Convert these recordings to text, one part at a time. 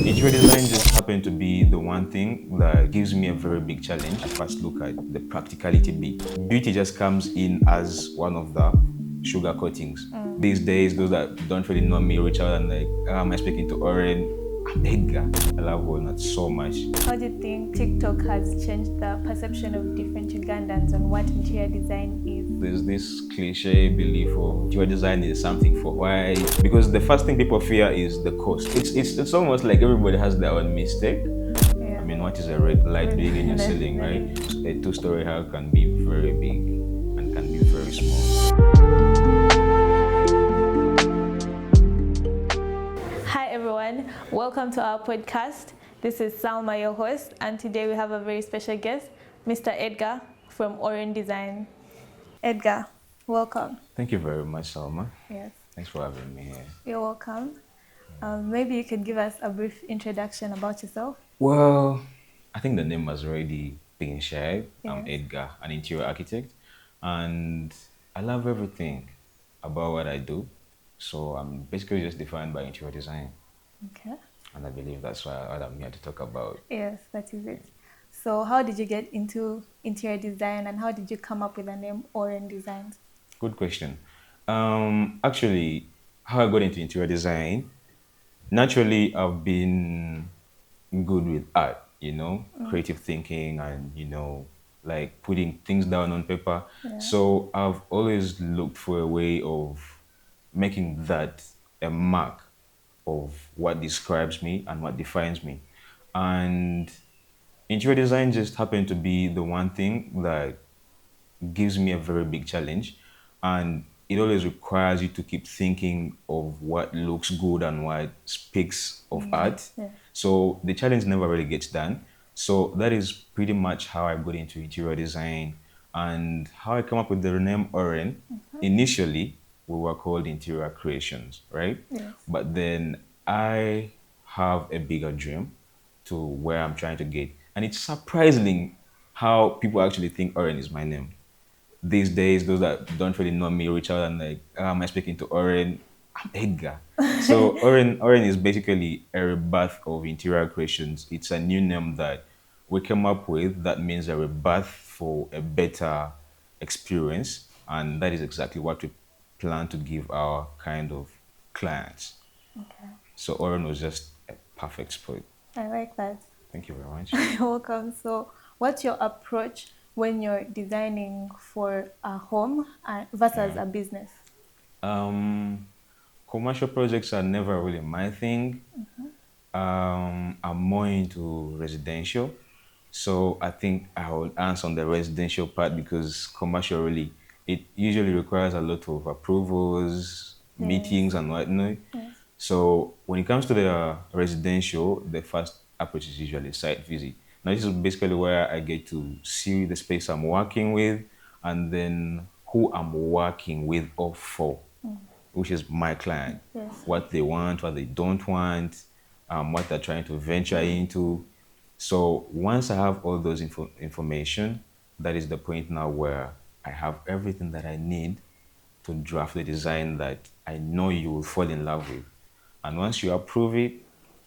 Interior design just happened to be the one thing that gives me a very big challenge. I first look at the practicality bit. Beauty just comes in as one of the sugar coatings. These days, those that don't really know me reach out and like, am I speaking to AURREN? I'm Edgar. I love Walnut so much. How do you think TikTok has changed the perception of different Ugandans on what interior design is? There's this cliche belief of interior design is something for white, because the first thing people fear is the cost. It's almost like everybody has their own mistake. I mean, what is a red light being in your ceiling, right? A two-story house can be very big and can be very small. Hi everyone, welcome to our podcast. This is Salma, your host, and today we have a very special guest, Mr. Edgar from AURREN Design. Edgar, welcome. Thank you very much, Salma. Yes, Thanks for having me here. you're welcome. Maybe you could give us a brief introduction about yourself. Well, I think the name has already been shared. I'm Yes. Edgar, an interior architect, and I love everything about what I do. So I'm basically just defined by interior design. Okay. And I believe that's what I'm here to talk about. Yes, that is it. So, how did you get into interior design, and how did you come up with the name AURREN Designs? Good question. Actually, how I got into interior design, naturally, I've been good with art, creative thinking and, like putting things down on paper. Yeah. So I've always looked for a way of making that a mark of what describes me and what defines me. And interior design just happened to be the one thing that gives me a very big challenge, and it always requires you to keep thinking of what looks good and what speaks of art. Yeah. So the challenge never really gets done. So that is pretty much how I got into interior design and how I come up with the name AURREN. Initially, we were called Interior Creations, right? Yes. But then I have a bigger dream to where I'm trying to get. And it's surprising how people actually think AURREN is my name. These days, those that don't really know me reach out and like, am I speaking to AURREN? I'm Edgar. So AURREN is basically a rebirth of Interior Creations. It's a new name that we came up with that means a rebirth for a better experience. And that is exactly what we plan to give our kind of clients. Okay. So AURREN was just a perfect spot. I like that. Thank you very much. You're welcome. So, what's your approach when you're designing for a home versus a business? Commercial projects are never really my thing. I'm more into residential. So I think I will answer on the residential part because commercial really, it usually requires a lot of approvals, meetings and whatnot. Yes. So when it comes to the residential, the first approach is usually site visit. Now this is basically where I get to see the space I'm working with and then who I'm working with or for, which is my client, Yes. what they want, what they don't want, what they're trying to venture into. So once I have all those information, that is the point now where I have everything that I need to draft the design that I know you will fall in love with. And once you approve it,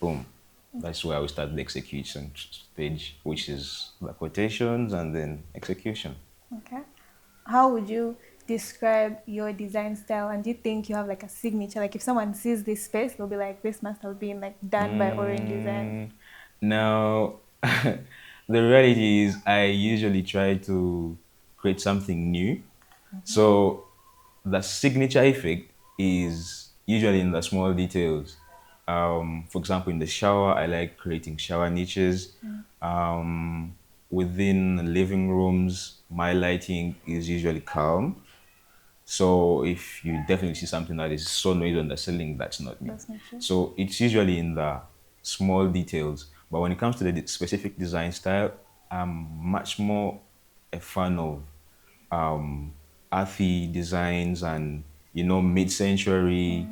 boom, that's where we start the execution stage, which is the quotations and then execution. Okay. How would you describe your design style, and do you think you have like a signature? Like if someone sees this space, they'll be like, this must have been like done by AURREN Design. Now, the reality is I usually try to create something new. So the signature effect is usually in the small details. For example, in the shower, I like creating shower niches. Within living rooms, my lighting is usually calm. So if you definitely see something that is so noisy on the ceiling, that's not me. That's not true. So it's usually in the small details. But when it comes to the specific design style, I'm much more a fan of earthy designs and mid-century,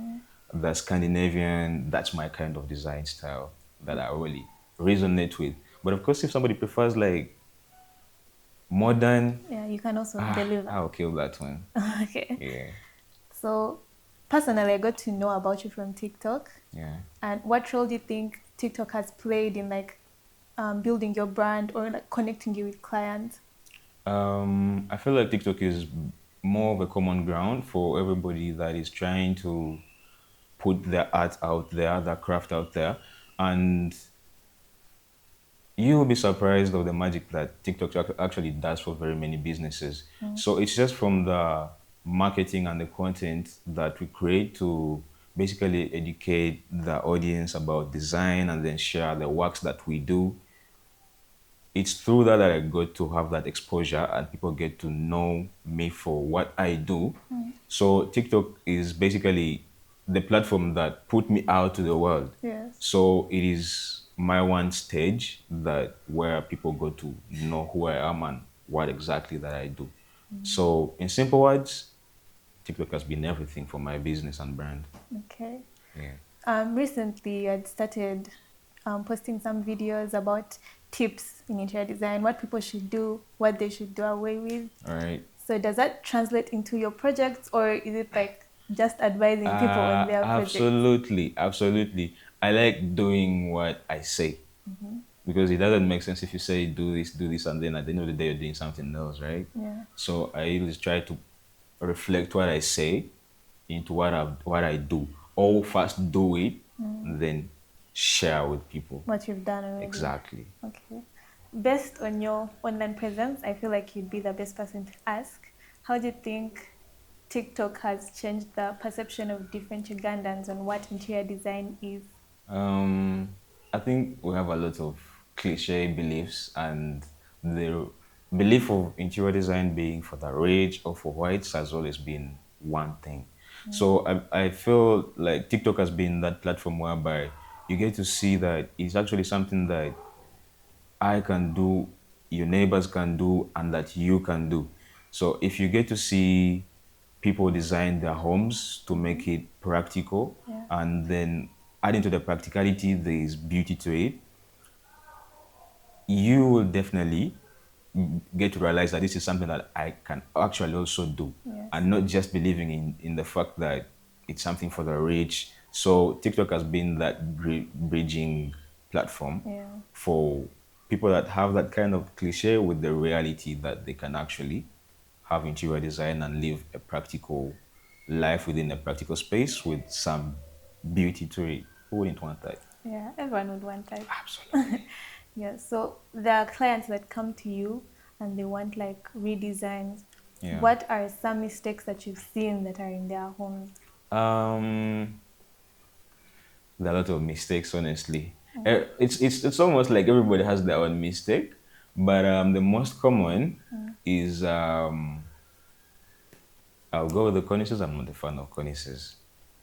the Scandinavian. That's my kind of design style that I really resonate with. But of course, if somebody prefers like modern, Yeah, you can also deliver. I'll kill that one. Okay. Yeah, So, personally, I got to know about you from TikTok. yeah. And what role do you think TikTok has played in like building your brand or like connecting you with clients? I feel like TikTok is more of a common ground for everybody that is trying to put their art out there, their craft out there, and you will be surprised of the magic that TikTok actually does for very many businesses. So it's just from the marketing and the content that we create to basically educate the audience about design and then share the works that we do. It's through that I got to have that exposure and people get to know me for what I do. So TikTok is basically the platform that put me out to the world. Yes. So it is my one stage that where people go to know who I am and what exactly that I do. So in simple words, TikTok has been everything for my business and brand. Okay. Yeah. Recently, I'd started posting some videos about tips in interior design, what people should do, what they should do away with. All right. So does that translate into your projects, or is it like just advising people on their projects? Absolutely, absolutely. I like doing what I say because it doesn't make sense if you say do this, and then at the end of the day you're doing something else, right? Yeah. So I always try to reflect what I say into what I do, or first do it, and then share with people. What you've done already. Exactly. Okay. Based on your online presence, I feel like you'd be the best person to ask. How do you think TikTok has changed the perception of different Ugandans on what interior design is? Um, I think we have a lot of cliché beliefs, and the belief of interior design being for the rich or for whites has always been one thing. So I feel like TikTok has been that platform whereby you get to see that it's actually something that I can do, your neighbors can do, and that you can do. So if you get to see people design their homes to make it practical, Yeah. and then adding to the practicality, there is beauty to it, you will definitely get to realize that this is something that I can actually also do, Yes. and not just believing in the fact that it's something for the rich. So TikTok has been that bridging platform Yeah. for people that have that kind of cliche with the reality that they can actually have interior design and live a practical life within a practical space with some beauty to it. Who wouldn't want that? Yeah, everyone would want that. Absolutely. Yeah, so there are clients that come to you and they want like redesigns. Yeah. What are some mistakes that you've seen that are in their homes? Um, there are a lot of mistakes, honestly. It's almost like everybody has their own mistake, but the most common is I'll go with the cornices. I'm not a fan of cornices,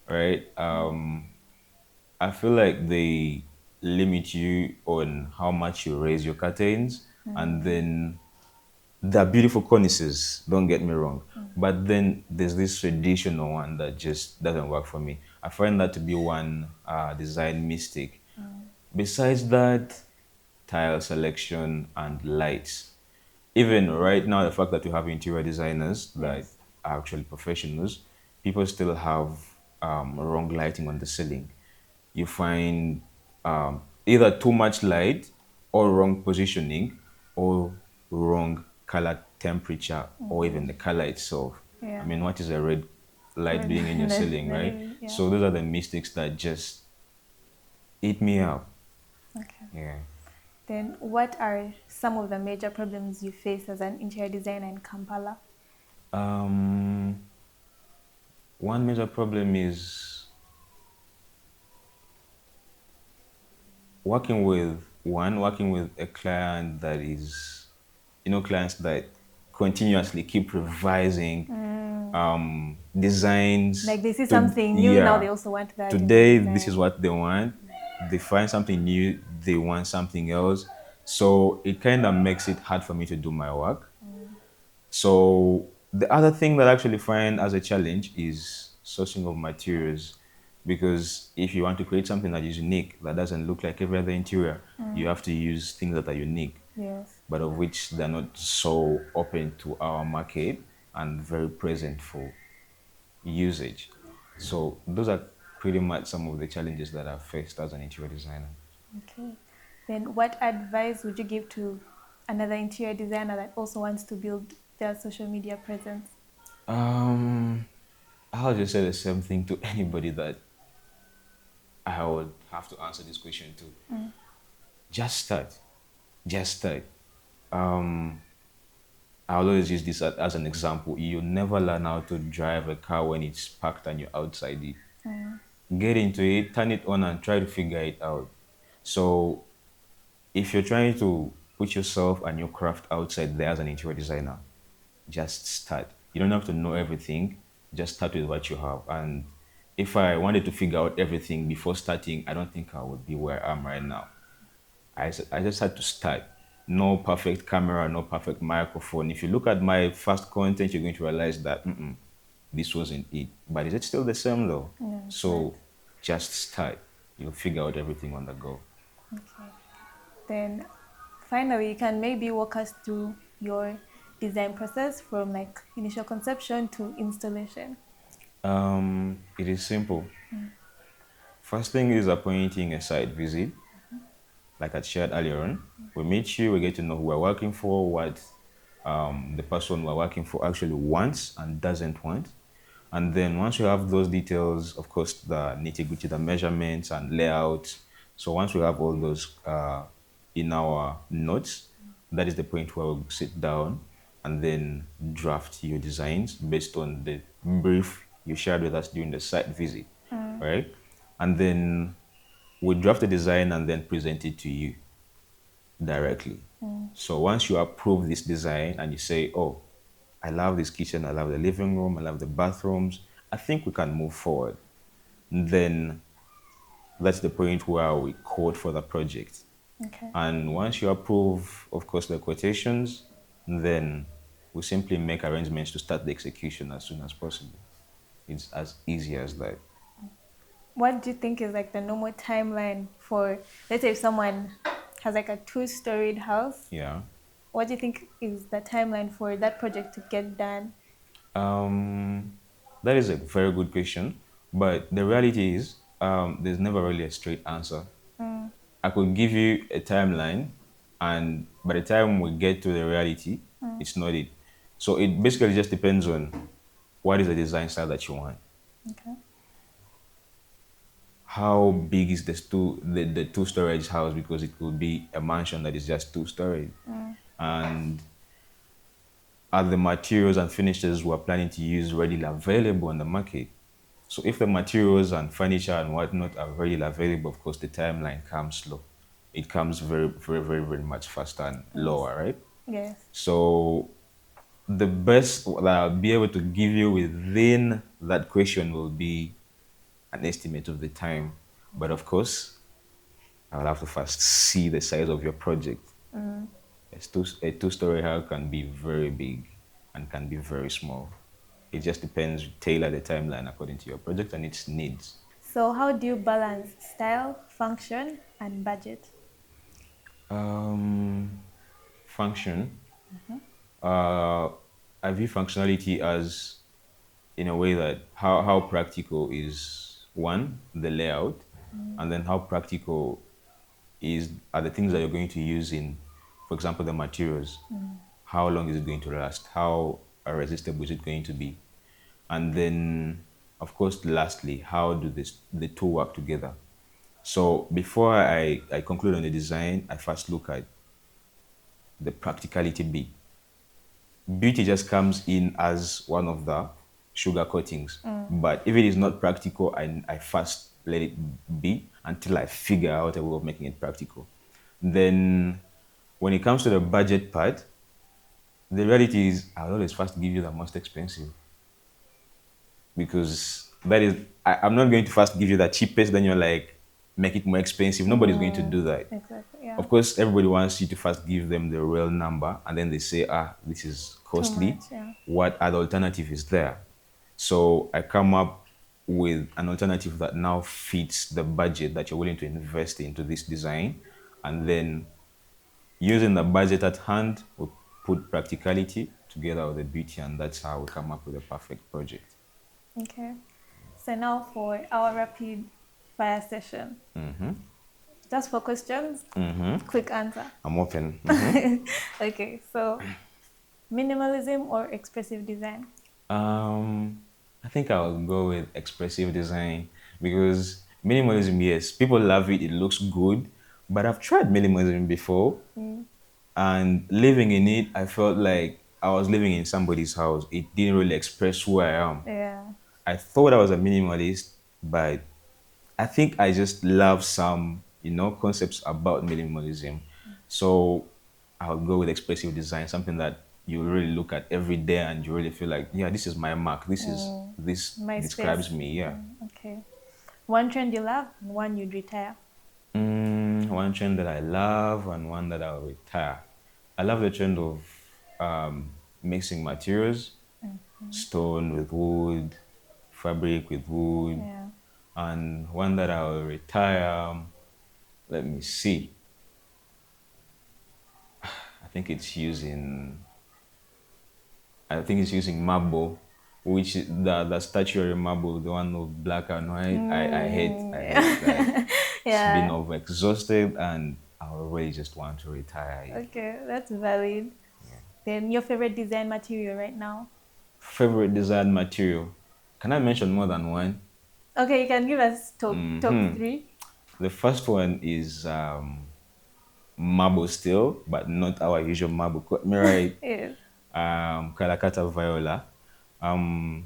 right? I feel like they limit you on how much you raise your curtains, and then they're beautiful cornices, don't get me wrong. But then there's this traditional one that just doesn't work for me. I find that to be one design mistake. Besides that, tile selection and lights. Even right now, the fact that we have interior designers that Yes. are actually professionals, people still have wrong lighting on the ceiling. You find either too much light or wrong positioning or wrong color temperature or even the color itself. I Yeah. mean, what is a red light doing in your ceiling, Not right? even, yeah. So those are the mistakes that just eat me up. Okay. Yeah. Then what are some of the major problems you face as an interior designer in Kampala? Um, One major problem is working with a client that is, clients that continuously keep revising designs. Like they see To, something new, now yeah, they also want that in their today this is design. what they want. They find something new, they want something else. So it kind of makes it hard for me to do my work. So the other thing that I actually find as a challenge is sourcing of materials, because if you want to create something that is unique, that doesn't look like every other interior, you have to use things that are unique, Yes. but of which they're not so open to our market and very present for usage. So those are pretty much some of the challenges that I've faced as an interior designer. Okay. Then what advice would you give to another interior designer that also wants to build their social media presence? Um, I'll just say the same thing to anybody that I would have to answer this question to. Just start. Just start. Um, I'll always use this as an example. You never learn how to drive a car when it's parked and you're outside it. Get into it, turn it on, and try to figure it out. So, if you're trying to put yourself and your craft outside there as an interior designer, just start. You don't have to know everything. Just start with what you have. And if I wanted to figure out everything before starting, I don't think I would be where I am right now. I just had to start. No perfect camera, no perfect microphone. If you look at my first content, you're going to realize that this wasn't it. But is it still the same though? No, it's not. So just start. You'll figure out everything on the go. Okay. Then finally, you can maybe walk us through your design process from like initial conception to installation. It is simple. First thing is appointing a site visit, like I shared earlier on. We meet you, we get to know who we're working for, what the person we're working for actually wants and doesn't want. And then once we have those details, of course, the nitty gritty, the measurements and layouts. So once we have all those in our notes, that is the point where we'll sit down and then draft your designs based on the brief you shared with us during the site visit, right? And then we draft the design and then present it to you directly. So once you approve this design and you say, oh, I love this kitchen, I love the living room, I love the bathrooms, I think we can move forward. Then that's the point where we quote for the project. Okay. And once you approve, of course, the quotations, then we simply make arrangements to start the execution as soon as possible. It's as easy as that. What do you think is like the normal timeline for, let's say, if someone has like a two-storied house, Yeah. what do you think is the timeline for that project to get done? Um, that is a very good question. But the reality is, there's never really a straight answer. I could give you a timeline, and by the time we get to the reality, it's not it. So it basically just depends on what is the design style that you want. Okay. How big is the two storage house, because it could be a mansion that is just two storage. And are the materials and finishes we're planning to use readily available on the market? So if the materials and furniture and whatnot are readily available, of course, the timeline comes slow. It comes very, very, very, very much faster and Yes. lower, right? Yes. So the best that I'll be able to give you within that question will be an estimate of the time. But of course, I will have to first see the size of your project. A two-story house can be very big and can be very small. It just depends, tailor the timeline according to your project and its needs. So how do you balance style, function, and budget? Um, Function. Uh, I view functionality as in a way that how practical is one, the layout, and then how practical are the things that you're going to use in, for example, the materials. How long is it going to last? How resistible is it going to be? And then, of course, lastly, how do the two work together? So before I conclude on the design, I first look at the practicality bit. Beauty just comes in as one of the sugar coatings. But if it is not practical, I first let it be until I figure out a way of making it practical. Then when it comes to the budget part, the reality is I'll always first give you the most expensive, because that is I'm not going to first give you the cheapest, then you're like make it more expensive. Nobody's going to do that. Exactly. Yeah. Of course, everybody wants you to first give them the real number, and then they say, this is Too costly. much. Yeah. What other alternative is there? So I come up with an alternative that now fits the budget that you're willing to invest into this design. And then using the budget at hand, we put practicality together with the beauty, and that's how we come up with a perfect project. Okay. So now for our rapid fire session. Just for questions. Quick answer. I'm open. Okay, so minimalism or expressive design? I think I'll go with expressive design because minimalism, yes, people love it, it looks good, but I've tried minimalism before and living in it, I felt like I was living in somebody's house. It didn't really express who I am. Yeah. I thought I was a minimalist, but I think I just love some, concepts about minimalism. So I'll go with expressive design, something that you really look at every day and you really feel like, yeah, this is my mark. This My describes space. me. Yeah. Okay. One trend you love and one you'd retire. One trend that I love and one that I'll retire. I love the trend of mixing materials, stone with wood, fabric with wood, Yeah. and one that I'll retire. Let me see. I think it's using. I think it's using marble, which is the statuary marble, the one of black and white. I hate like it's been Yeah. over exhausted, and I really just want to retire. Yeah. Okay, that's valid. Then your favorite design material right now? Favorite design material. Can I mention more than one? Okay, you can give us top three. The first one is marble steel, but not our usual marble. Quote me right. Yes. Calacata viola.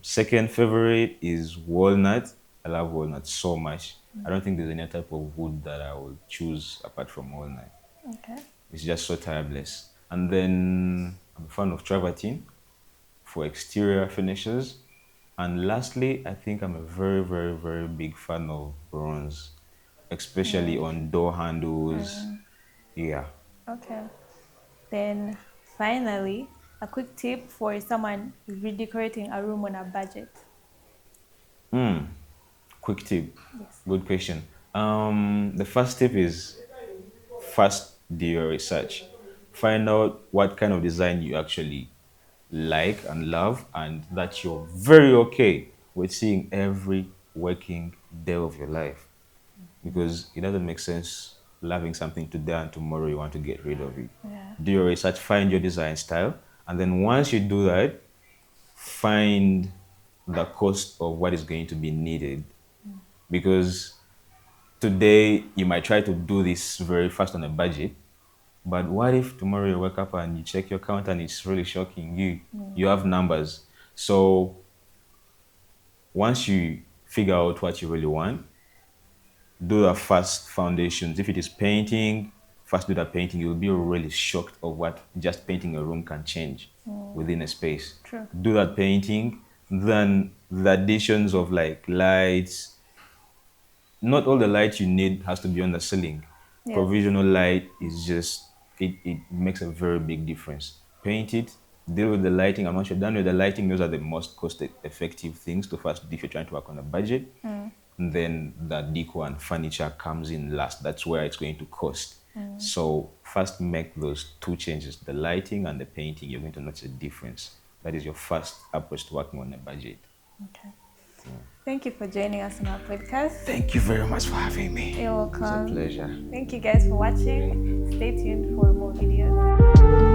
Second favorite is walnut. I love walnut so much. I don't think there's any type of wood that I would choose apart from walnut. Okay. It's just so timeless. And then I'm a fan of travertine for exterior finishes. And lastly, I think I'm a very, very, very big fan of bronze, especially on door handles. Yeah. Okay. Then finally, a quick tip for someone redecorating a room on a budget. Quick tip. Yes. Good question. The first tip is first do your research. Find out what kind of design you actually like and love, and that you're very okay with seeing every working day of your life. Because it doesn't make sense loving something today and tomorrow you want to get rid of it. Yeah. Do your research, find your design style, and then once you do that, find the cost of what is going to be needed. Because today you might try to do this very fast on a budget, but what if tomorrow you wake up and you check your account and it's really shocking? You have numbers. So once you figure out what you really want, do the first foundations. If it is painting, first do the painting. You'll be really shocked of what just painting a room can change within a space. True. Do that painting, then the additions of like lights. Not all the light you need has to be on the ceiling. Yes. Provisional light is just it makes a very big difference. Paint it, deal with the lighting. And once you're done with the lighting, those are the most cost effective things to first do if you're trying to work on a budget. And then the decor and furniture comes in last. That's where it's going to cost. So first make those two changes, the lighting and the painting. You're going to notice a difference. That is your first approach to working on a budget. Okay. Thank you for joining us on our podcast. Thank you very much for having me. You're welcome. It's a pleasure. Thank you guys for watching. Stay tuned for more videos.